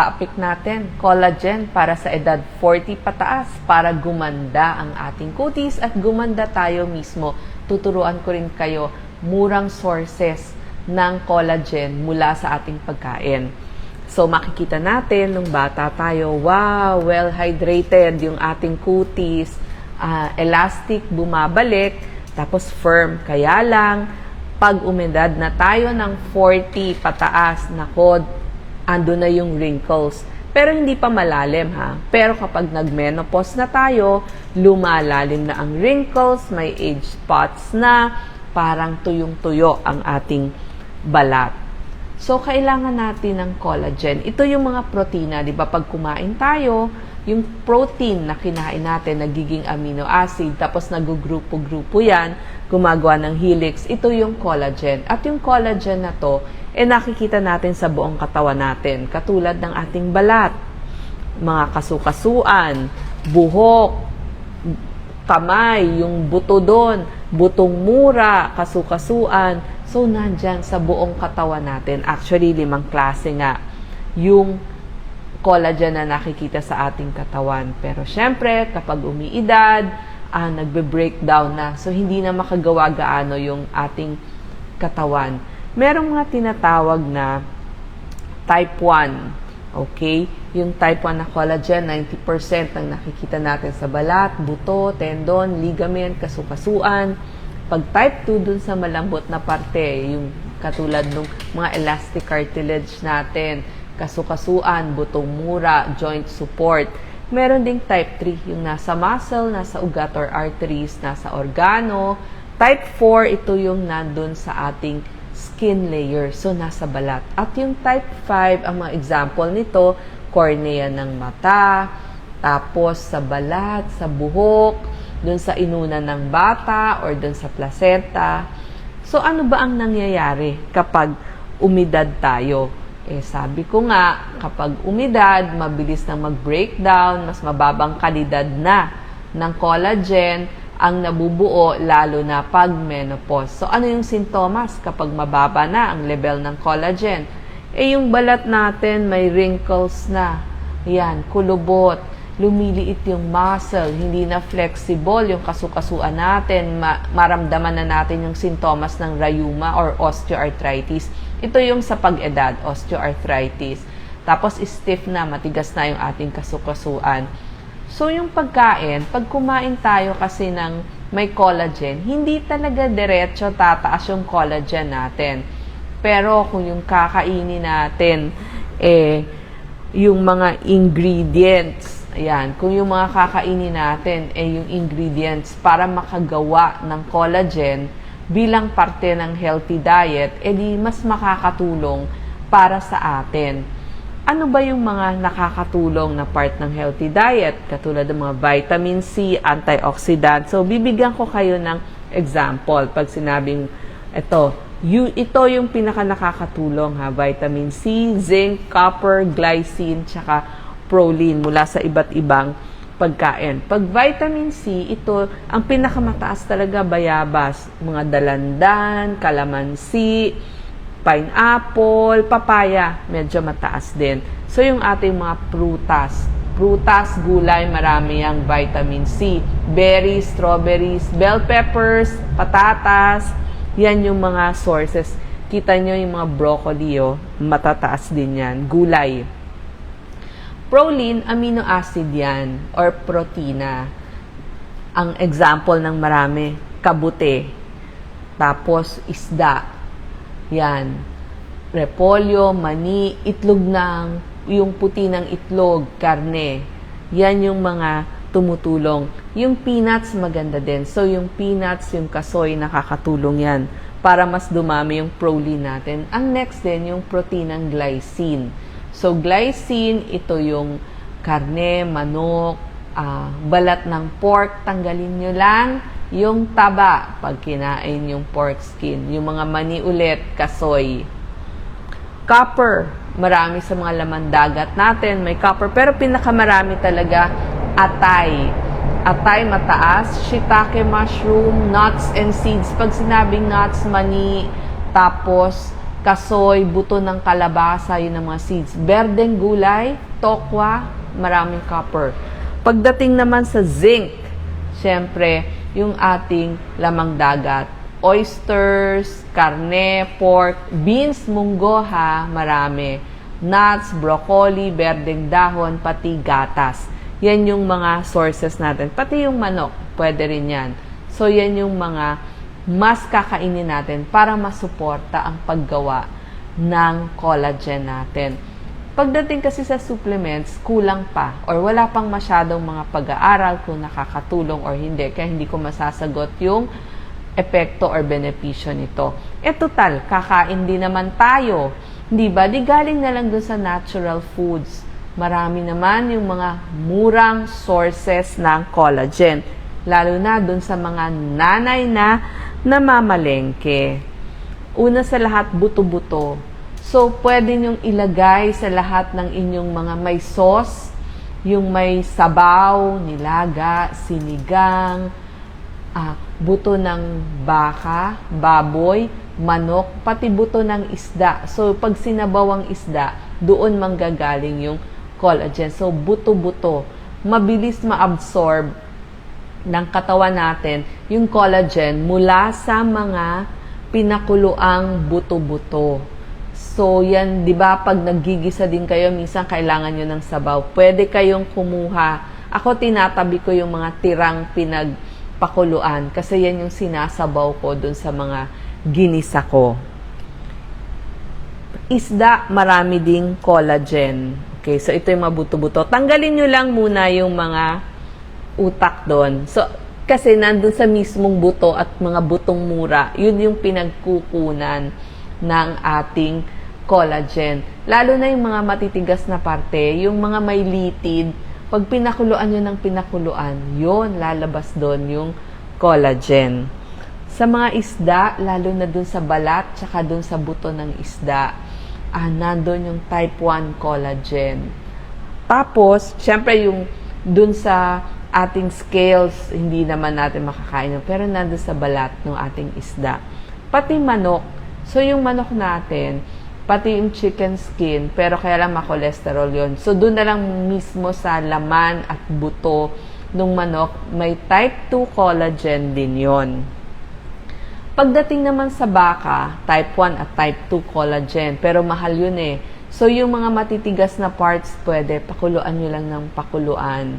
topic natin, collagen para sa edad 40 pataas para gumanda ang ating kutis at gumanda tayo mismo. Tuturuan ko rin kayo murang sources ng collagen mula sa ating pagkain. So makikita natin nung bata tayo, wow, well hydrated yung ating kutis, elastic, bumabalik, tapos firm. Kaya lang, pag umedad na tayo ng 40 pataas, nako, ando na yung wrinkles. Pero hindi pa malalim ha. Pero kapag nag-menopause na tayo, lumalalim na ang wrinkles, may age spots na, parang tuyong-tuyo ang ating balat. So, kailangan natin ng collagen. Ito yung mga protina, di ba? Pag kumain tayo, yung protein na kinain natin, nagiging amino acid, tapos nagugrupo-grupo yan, gumagawa ng helix. Ito yung collagen. At yung collagen na to, nakikita natin sa buong katawan natin. Katulad ng ating balat, mga kasukasuan, buhok, kamay, yung buto doon, butong mura, kasukasuan. So, nandyan sa buong katawan natin. Actually, 5 klase nga yung collagen na nakikita sa ating katawan. Pero syempre, kapag umiidad, nagbe-breakdown na. So, hindi na makagawa gaano yung ating katawan. Merong mga tinatawag na type 1. Okay? Yung type 1 na collagen, 90% ang nakikita natin sa balat, buto, tendon, ligament, kasukasuan. Pag type 2 dun sa malambot na parte, yung katulad ng mga elastic cartilage natin, kasukasuan, butong mura, joint support. Meron ding type 3, yung nasa muscle, nasa ugat or arteries, nasa organo. Type 4, ito yung nandun sa ating skin layer, so nasa balat. At yung type 5, ang mga example nito, cornea ng mata, tapos sa balat, sa buhok, dun sa inunan ng bata or dun sa placenta. So ano ba ang nangyayari kapag umidad tayo? Sabi ko nga, kapag umidad, mabilis na mag-breakdown, mas mababang kalidad na ng collagen ang nabubuo, lalo na pag menopause. So, ano yung sintomas kapag mababa na ang level ng collagen? Yung balat natin may wrinkles na. Yan, kulubot. Lumiliit yung muscle, hindi na flexible yung kasukasuan natin. Maramdaman na natin yung sintomas ng rheuma or osteoarthritis. Ito yung sa pag-edad, osteoarthritis. Tapos stiff na, matigas na yung ating kasukasuan. So, yung pagkain, pag kumain tayo kasi ng may collagen, hindi talaga diretso tataas yung collagen natin. Pero kung yung kakainin natin, yung mga ingredients, ayan, kung yung mga kakainin natin, yung ingredients para makagawa ng collagen bilang parte ng healthy diet, di mas makakatulong para sa atin. Ano ba yung mga nakakatulong na part ng healthy diet? Katulad ng mga vitamin C, antioxidant. So, bibigyan ko kayo ng example. Pag sinabing ito yung pinaka nakakatulong ha. Vitamin C, zinc, copper, glycine, tsaka proline mula sa iba't ibang pagkain. Pag vitamin C, ito, ang pinakamataas talaga bayabas. Mga dalandan, kalamansi, pineapple, papaya, medyo mataas din. So, yung ating mga prutas, gulay, marami ang vitamin C. Berries, strawberries, bell peppers, patatas, yan yung mga sources. Kita nyo yung mga broccoli, matataas din yan. Gulay. Proline, amino acid yan, or protina. Ang example ng marami, kabute. Tapos, isda. Yan, repolyo, mani, itlog yung puti ng itlog, karne. Yan yung mga tumutulong. Yung peanuts, maganda din. So, yung peanuts, yung kasoy, nakakatulong yan para mas dumami yung proline natin. Ang next din, yung protein ng glycine. So, glycine, ito yung karne, manok, balat ng pork, tanggalin nyo lang yung taba pag kinain yung pork skin. Yung mga mani ulit, kasoy. Copper, marami sa mga laman dagat natin, may copper. Pero pinakamarami talaga, atay. Atay mataas, shiitake mushroom, nuts and seeds. Pag sinabing nuts, mani, tapos kasoy, buto ng kalabasa, yun ang mga seeds. Berdeng gulay, tokwa, maraming copper. Pagdating naman sa zinc, syempre, yung ating lamang dagat. Oysters, karne, pork, beans, munggo ha, marami. Nuts, broccoli, berdeng dahon, pati gatas. Yan yung mga sources natin. Pati yung manok, pwede rin yan. So, yan yung mga mas kakainin natin para masuporta ang paggawa ng collagen natin. Pagdating kasi sa supplements, kulang pa or wala pang masyadong mga pag-aaral kung nakakatulong or hindi. Kaya hindi ko masasagot yung epekto or benepisyo nito. Total, kakain din naman tayo. Di ba? Di galing na lang dun sa natural foods. Marami naman yung mga murang sources ng collagen. Lalo na dun sa mga nanay na namamalengke. Una sa lahat, buto-buto. So, pwede nyong ilagay sa lahat ng inyong mga may sauce, yung may sabaw, nilaga, sinigang, buto ng baka, baboy, manok, pati buto ng isda. So, pag sinabaw ang isda, doon manggagaling yung collagen. So, buto-buto. Mabilis ma-absorb ng katawan natin yung collagen mula sa mga pinakuluang buto-buto. So, yan, di ba, pag naggigisa din kayo, minsan kailangan nyo ng sabaw. Pwede kayong kumuha. Ako, tinatabi ko yung mga tirang pinagpakuluan kasi yan yung sinasabaw ko dun sa mga ginisa ko. Isda, marami ding collagen. Okay, so ito yung mga buto-buto. Tanggalin nyo lang muna yung mga utak doon. So, kasi nandun sa mismong buto at mga butong mura, yun yung pinagkukunan ng ating collagen. Lalo na yung mga matitigas na parte, yung mga may litid, pag pinakuluan nyo ng pinakuluan, yun, lalabas doon yung collagen. Sa mga isda, lalo na dun sa balat, tsaka dun sa buto ng isda, nandun yung type 1 collagen. Tapos, syempre yung dun sa ating scales, hindi naman natin makakain yun, pero nandun sa balat ng ating isda. Pati manok. So, yung manok natin, pati yung chicken skin, pero kaya lang ma-cholesterol yun. So, doon na lang mismo sa laman at buto ng manok, may type 2 collagen din yon. Pagdating naman sa baka, type 1 at type 2 collagen, pero mahal yun eh. So, yung mga matitigas na parts, pwede, pakuluan nyo lang ng pakuluan.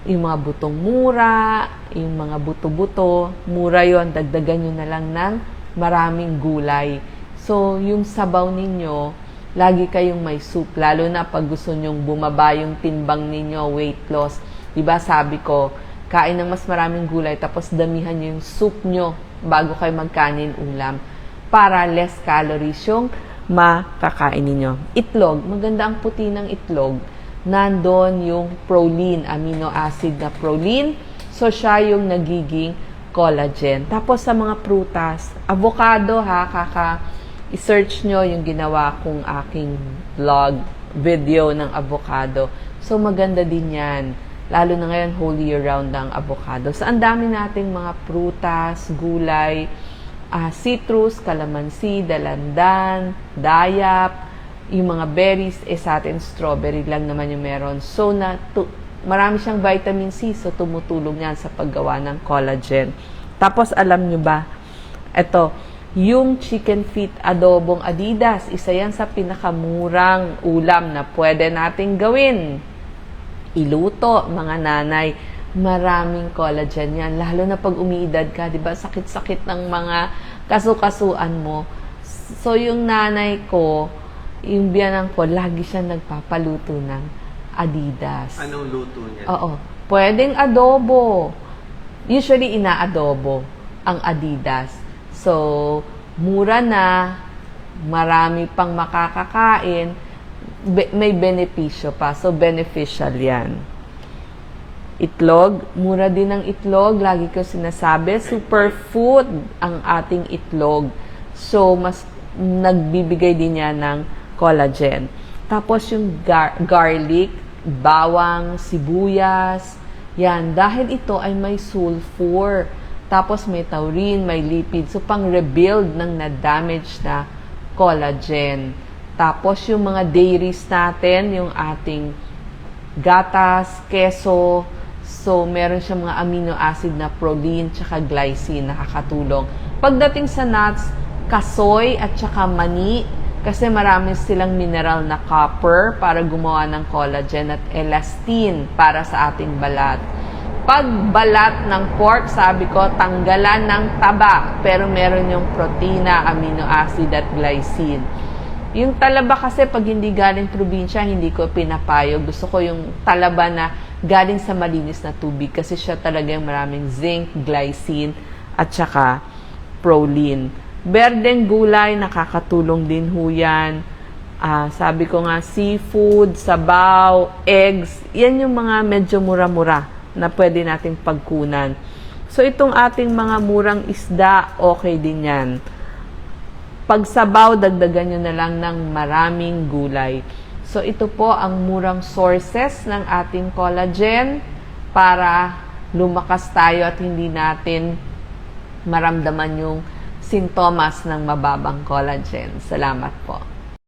Yung mga butong mura, yung mga buto-buto, mura yon, dagdagan nyo na lang ng maraming gulay. So, yung sabaw ninyo, lagi kayong may soup. Lalo na pag gusto nyong bumaba yung timbang ninyo, weight loss. Diba sabi ko, kain ng mas maraming gulay, tapos damihan nyo yung soup nyo bago kayo magkanin ulam. Para less calories yung makakain ninyo. Itlog, maganda ang puti ng itlog. Nandun yung proline, amino acid na proline. So, siya yung nagiging collagen. Tapos sa mga prutas, avocado ha, i-search nyo yung ginawa kong aking vlog, video ng avocado. So, maganda din yan. Lalo na ngayon, whole year round ang avocado. So, ang dami nating mga prutas, gulay, citrus, kalamansi, dalandan, dayap, yung mga berries, sa atin, strawberry lang naman yung meron. So, marami siyang vitamin C, so tumutulong yan sa paggawa ng collagen. Tapos, alam nyo ba, ito, yung chicken feet adobong Adidas, isa yan sa pinakamurang ulam na pwede nating gawin. Iluto, mga nanay, maraming collagen yan. Lalo na pag umiidad ka, di ba, sakit-sakit ng mga kasukasuan mo. So, yung nanay ko, yung biyanan ko, lagi siya nagpapaluto ng Adidas. Anong luto niya? Oo. Pwedeng adobo. Usually, ina-adobo ang Adidas. So, mura na, marami pang makakakain, may benepisyo pa. So, beneficial yan. Itlog, mura din ang itlog. Lagi ko sinasabi, superfood ang ating itlog. So, mas nagbibigay din yan ng collagen. Tapos, yung garlic, bawang, sibuyas, yan. Dahil ito ay may sulfur. Tapos may taurine, may lipid. So, pang-rebuild ng na-damage na collagen. Tapos yung mga dairies natin, yung ating gatas, keso, so meron siyang mga amino acid na proline tsaka glycine, nakakatulong. Pagdating sa nuts, kasoy at tsaka mani, kasi marami silang mineral na copper para gumawa ng collagen at elastin para sa ating balat. Pagbalat ng pork, sabi ko, tanggalan ng taba, pero meron yung protina, amino acid at glycine. Yung talaba kasi pag hindi galing probinsya, hindi ko pinapayo. Gusto ko yung talaba na galing sa malinis na tubig kasi siya talaga yung maraming zinc, glycine at saka proline. Berdeng gulay, nakakatulong din ho yan. Sabi ko nga, seafood, sabaw, eggs, yan yung mga medyo mura-mura na pwede nating pagkunan. So, itong ating mga murang isda, okay din yan. Pag sabaw, dagdagan nyo na lang ng maraming gulay. So, ito po ang murang sources ng ating collagen para lumakas tayo at hindi natin maramdaman yung sintomas ng mababang collagen. Salamat po.